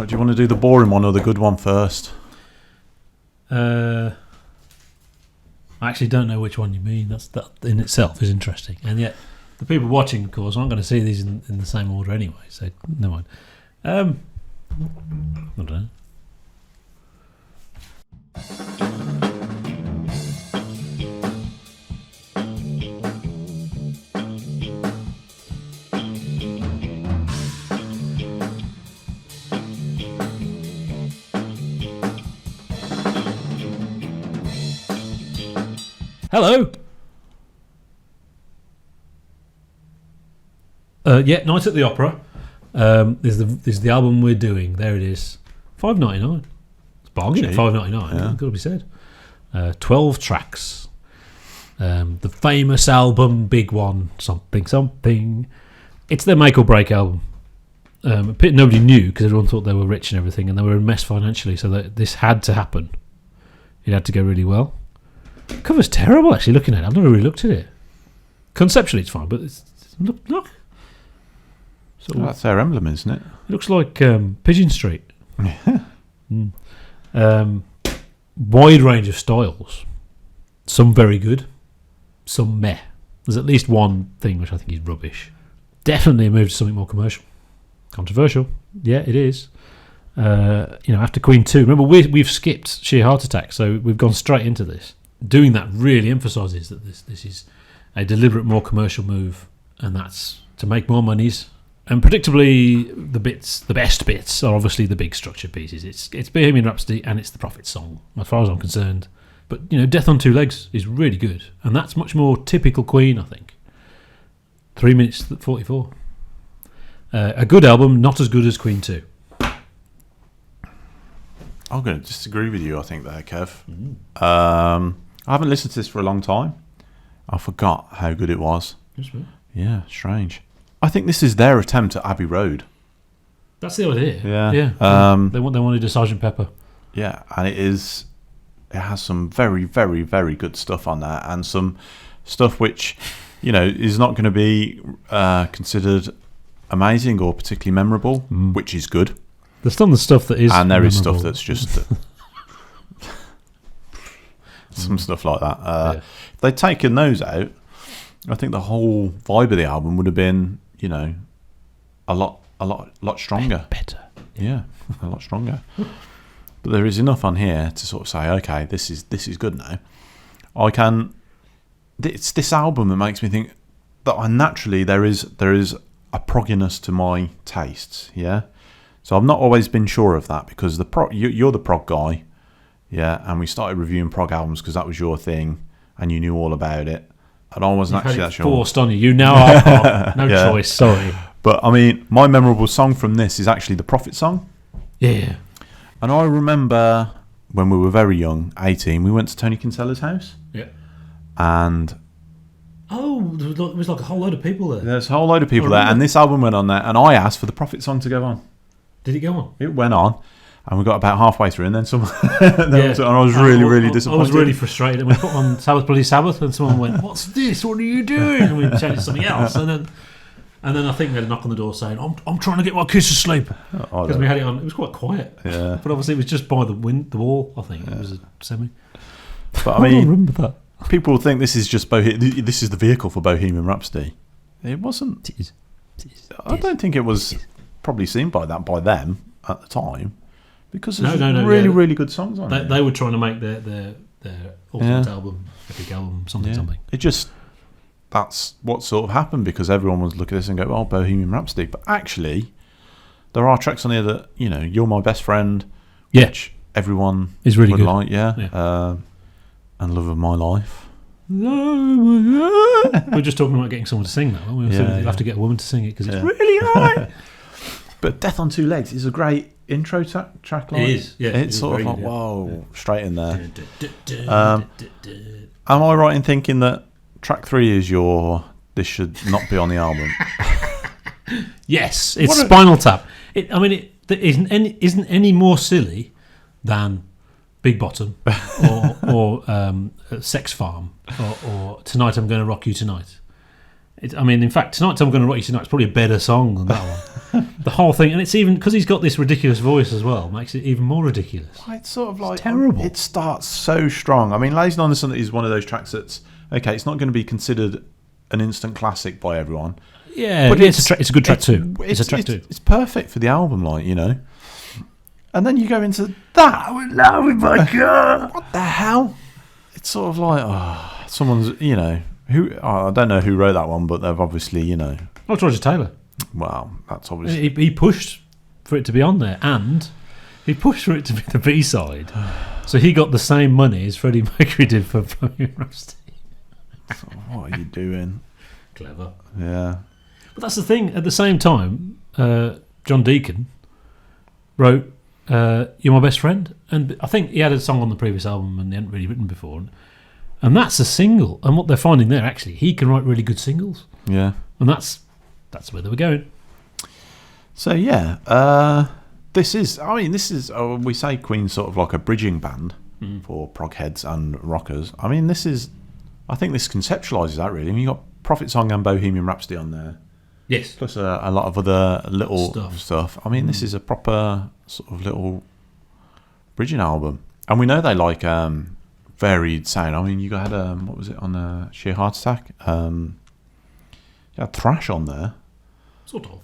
Right, do you want to do the boring one or the good one first? I actually don't know which one you mean. That in itself is interesting, and yet the people watching, of course, aren't going to see these in the same order anyway. So never mind. I don't know. Hello. Night at the Opera. Is the album we're doing. There it is. $5.99. It's bargain at $5.99. Yeah. Got to be said. 12 tracks. The famous album, big one, something. It's their make or break album. Nobody knew because everyone thought they were rich and everything, and they were a mess financially. So that this had to happen. It had to go really well. The cover's terrible, actually. Looking at it, I've never really looked at it. Conceptually, it's fine, but look. That's their emblem, isn't it? It looks like Pigeon Street. Wide range of styles. Some very good, some meh. There's at least one thing which I think is rubbish. Definitely a move to something more commercial. Controversial. Yeah, it is. After Queen 2, remember we've skipped Sheer Heart Attack, so we've gone straight into this. Doing that really emphasises that this is a deliberate, more commercial move, and that's to make more monies. And predictably, the best bits are obviously the big structure pieces. It's Bohemian Rhapsody and it's the Prophet song, as far as I'm concerned. But Death on Two Legs is really good, and that's much more typical Queen, I think. 3 minutes 44. A good album, not as good as Queen 2. I'm going to disagree with you, I think, there, Kev. I haven't listened to this for a long time. I forgot how good it was. Yeah, strange. I think this is their attempt at Abbey Road. That's the idea. Yeah. They wanted a Sgt. Pepper. Yeah, and it has some very, very, very good stuff on there, and some stuff which, is not going to be considered amazing or particularly memorable, which is good. There's some stuff that is, and there memorable. Is stuff that's just some stuff like that. If they'd taken those out, I think the whole vibe of the album would have been, a lot stronger. Better. Yeah, a lot stronger. But there is enough on here to sort of say, okay, this is good now. It's this album that makes me think that naturally there is a progginess to my tastes. Yeah. So I've not always been sure of that because you're the prog guy, yeah, and we started reviewing prog albums because that was your thing and you knew all about it, and I wasn't actually that sure. Forced on you. You now are prog. No choice. Sorry. But I mean, my memorable song from this is actually the Prophet song. Yeah. And I remember when we were very young, 18, we went to Tony Kinsella's house. Yeah. And there was like a whole load of people there. There's a whole load of people there, and this album went on there, and I asked for the Prophet song to go on. Did it go on? It went on, and we got about halfway through, and then someone. And I was really disappointed. I was really frustrated. And we put on Sabbath Bloody Sabbath, and someone went, "What's this? What are you doing?" And we changed it to something else, and then I think they had a knock on the door saying, "I'm trying to get my kids to sleep," because we had it on. It was quite quiet. Yeah. But obviously it was just by the wall. I think it was a semi. But I mean, I remember that. People think this is just this is the vehicle for Bohemian Rhapsody. It wasn't. It is. I don't think it was probably seen by them at the time, because there's really good songs on it. They were trying to make their ultimate album, epic album, something. It just, that's what sort of happened because everyone was looking at this and go, "Oh, Bohemian Rhapsody," but actually, there are tracks on here that "You're My Best Friend," which everyone is really would good. like, and "Love of My Life." We're just talking about getting someone to sing that. We'll have to get a woman to sing it because it's really high. But "Death on Two Legs" is a great intro track. It is. Yeah, it's sort of like whoa, straight in there. Am I right in thinking that track 3 is this should not be on the album? Yes, it's Spinal Tap. It isn't any more silly than Big Bottom or Sex Farm or Tonight I'm Going to Rock You Tonight. I mean, in fact, Tonight's I'm Gonna Rock You Tonight is probably a better song than that one. The whole thing, and it's even because he's got this ridiculous voice as well, makes it even more ridiculous. It's sort of like terrible. It starts so strong. I mean, Lazing on the Sun is one of those tracks that's okay. It's not going to be considered an instant classic by everyone. Yeah, but it's a good track too. It's a track too. It's perfect for the album, like, you know. And then you go into that. Oh my god! What the hell? It's sort of like someone's, you know. I don't know who wrote that one, but they've obviously, you know. Oh, it's Roger Taylor. Well, that's obviously... He pushed for it to be on there, and he pushed for it to be the B-side. So he got the same money as Freddie Mercury did for Bohemian Rhapsody. What are you doing? Clever. Yeah. But that's the thing. At the same time, John Deacon wrote You're My Best Friend. And I think he had a song on the previous album and he hadn't really written before. And that's a single. And what they're finding there, actually, he can write really good singles. Yeah. And that's where they were going. So, yeah. This is, we say Queen's sort of like a bridging band for prog heads and rockers. I mean, I think this conceptualises that, really. I mean, you've got Prophet Song and Bohemian Rhapsody on there. Yes. Plus a lot of other little stuff. I mean, this is a proper sort of little bridging album. And we know they like varied sound. I mean, you had, what was it, on Sheer Heart Attack? You had thrash on there. Sort of.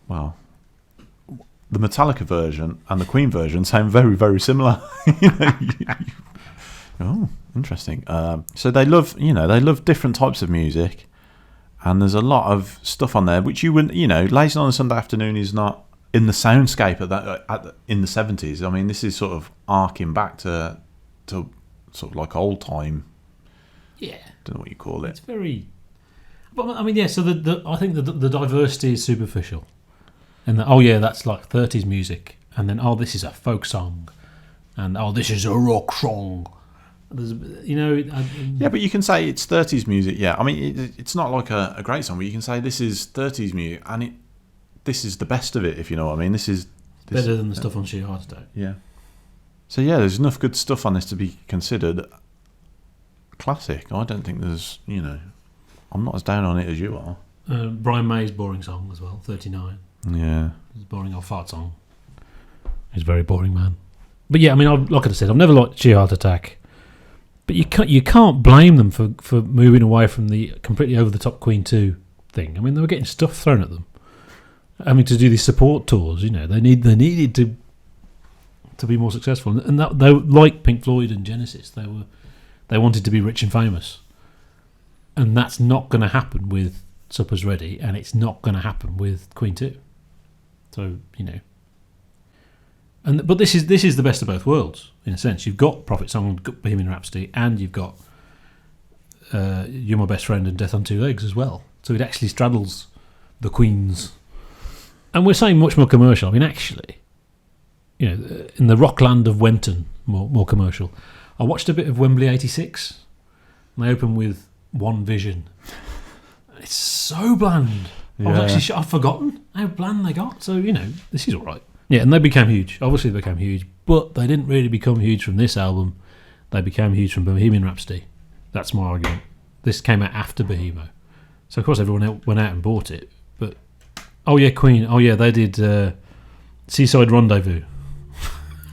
Well, the Metallica version and the Queen version sound very, very similar. Oh, interesting. So they love different types of music. And there's a lot of stuff on there which you wouldn't, Lazing on a Sunday Afternoon is not in the soundscape in the 70s. I mean, this is sort of arcing back to sort of like old time. Yeah. Don't know what you call it. It's very... But I mean, yeah, so I think the diversity is superficial. And that's like 30s music. And then, this is a folk song. And, this is a rock song. There's, yeah, but you can say it's 30s music. Yeah, I mean, it's not like a great song, but you can say this is 30s music, and this is the best of it, if you know what I mean. This is better than the stuff on Sheer Heart Attack. Yeah. So yeah, there's enough good stuff on this to be considered classic. I don't think there's, I'm not as down on it as you are. Brian May's boring song as well, 39. Yeah, it's a boring old fart song. He's a very boring man. But yeah, I mean, like I said, I've never liked Sheer Heart Attack. But you can't blame them for moving away from the completely over the top Queen 2 thing. I mean, they were getting stuff thrown at them. I mean, to do these support tours, they needed to be more successful, and that they, like Pink Floyd and Genesis, they wanted to be rich and famous, and that's not going to happen with Supper's Ready, and it's not going to happen with Queen 2. So but this is the best of both worlds in a sense. You've got Prophet Song, you've got Bohemian Rhapsody, and you've got You're My Best Friend and Death on Two Legs as well. So it actually straddles the Queens, and we're saying much more commercial. I mean, actually, in the rock land of Wenton, more commercial. I watched a bit of Wembley '86, and they open with One Vision. It's so bland. Yeah. I was actually I've forgotten how bland they got. So this is all right. Yeah, and they became huge. Obviously, they became huge, but they didn't really become huge from this album. They became huge from Bohemian Rhapsody. That's my argument. This came out after Bohemo. So, of course, everyone went out and bought it. But, Queen. They did Seaside Rendezvous.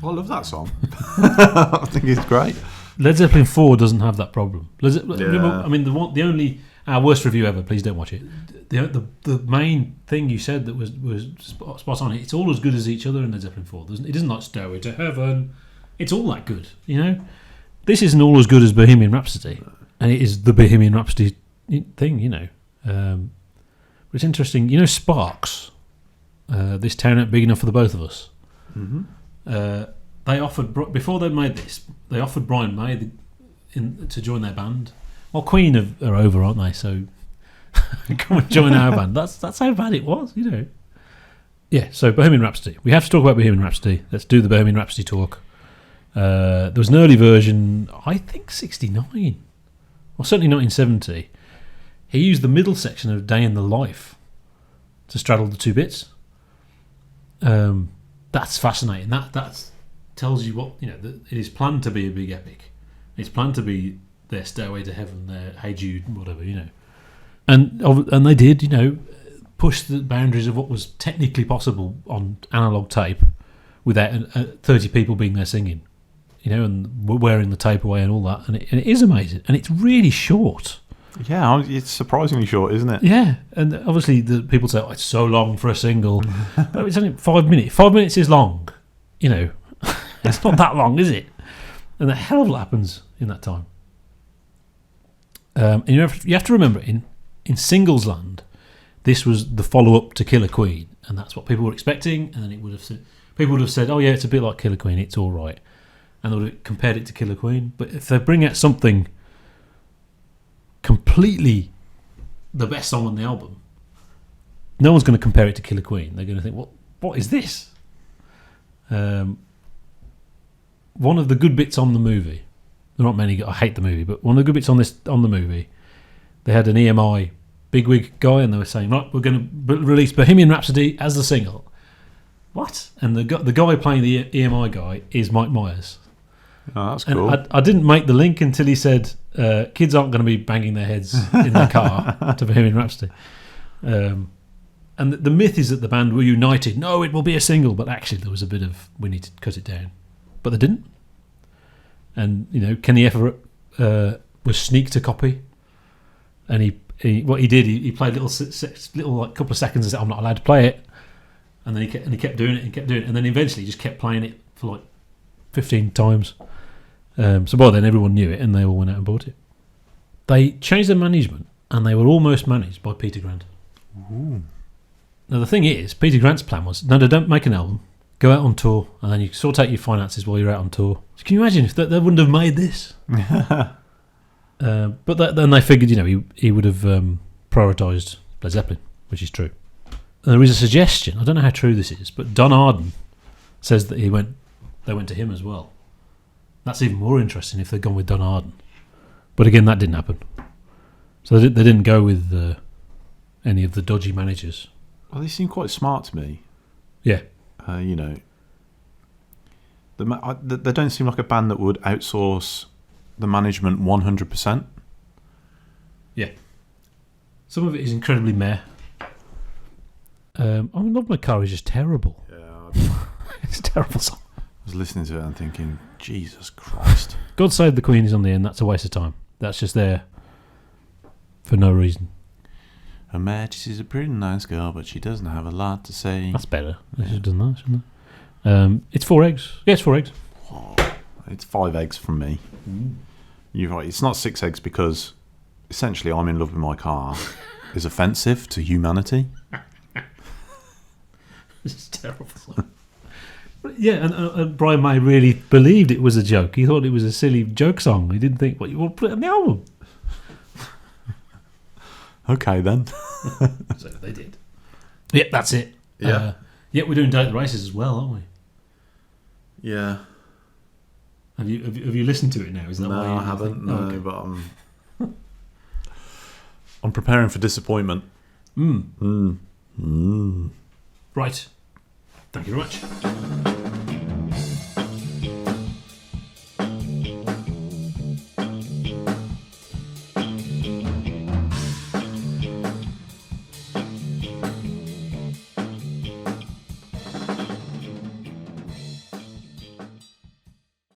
I love that song. I think it's great. Led Zeppelin 4 doesn't have that problem. I mean, our worst review ever, please don't watch it. The main thing you said that was spot on. It's all as good as each other in Led Zeppelin 4. It isn't like Stairway to Heaven. It's all that good, This isn't all as good as Bohemian Rhapsody, and it is the Bohemian Rhapsody thing, But it's interesting, Sparks. This town ain't big enough for the both of us. Mm-hmm. They offered before they made this. They offered Brian May to join their band. Well, Queen are over, aren't they? So. Come and join our band. That's how bad it was, Yeah, so Bohemian Rhapsody. We have to talk about Bohemian Rhapsody. Let's do the Bohemian Rhapsody talk. There was an early version, I think 69, or certainly 1970. He used the middle section of Day in the Life to straddle the two bits. That's fascinating. That tells you what, that it is planned to be a big epic. It's planned to be their Stairway to Heaven, their Hey Jude, whatever, And they did, push the boundaries of what was technically possible on analog tape without 30 people being there singing, and wearing the tape away and all that. And it is amazing. And it's really short. Yeah, it's surprisingly short, isn't it? Yeah, and obviously the people say, it's so long for a single. But it's only 5 minutes. 5 minutes is long, It's not that long, is it? And a hell of a lot happens in that time. And you have to remember, in singles land, this was the follow-up to Killer Queen, and that's what people were expecting. And then people would have said, "Oh yeah, it's a bit like Killer Queen, it's all right," and they would have compared it to Killer Queen. But if they bring out something completely the best song on the album, no one's going to compare it to Killer Queen. They're going to think, "What is this?" One of the good bits on the movie, there aren't many. I hate the movie, but one of the good bits on the movie, they had an EMI bigwig guy, and they were saying, "Right, we're going to release Bohemian Rhapsody as the single." What? And the guy playing the EMI guy is Mike Myers. Oh, that's cool. And I didn't make the link until he said, "Kids aren't going to be banging their heads in their car to Bohemian Rhapsody." And the myth is that the band were united. No, it will be a single, but actually there was a bit of we need to cut it down, but they didn't. And Kenny Everett was sneaked a copy, and he what he did, he played little like couple of seconds and said, "I'm not allowed to play it," and then he kept doing it and kept doing it, and then eventually he just kept playing it for like 15 times. So by then everyone knew it, and they all went out and bought it. They changed their management, and they were almost managed by Peter Grant. Ooh. Now the thing is, Peter Grant's plan was, no, don't make an album, go out on tour, and then you sort out your finances while you're out on tour. So can you imagine if they wouldn't have made this? But then they figured, he would have prioritised Led Zeppelin, which is true. And there is a suggestion, I don't know how true this is, but Don Arden says that they went to him as well. That's even more interesting if they'd gone with Don Arden. But again, that didn't happen. So they didn't go with any of the dodgy managers. Well, they seem quite smart to me. Yeah. They don't seem like a band that would outsource the management 100%. Yeah. Some of it is incredibly meh. Love My Car is just terrible. Yeah. It's a terrible song. I was listening to it and thinking, Jesus Christ. God Save the Queen is on the end. That's a waste of time. That's just there for no reason. Her Majesty's a pretty nice girl, but she doesn't have a lot to say. That's better. They should have done that, shouldn't they? It's 4 eggs. Yeah, it's 4 eggs. Oh, it's 5 eggs from me. You're right. It's not 6 eggs because essentially I'm in love with my car is offensive to humanity. It's terrible. Yeah, and Brian May really believed it was a joke. He thought it was a silly joke song. He didn't think, you want to put it on the album? Okay, then. So they did. Yeah, that's it. Yeah. We're doing Date the Races as well, aren't we? Yeah. Have you listened to it now? Is that No, why I haven't. No, okay. But I'm preparing for disappointment. Right. Thank you very much.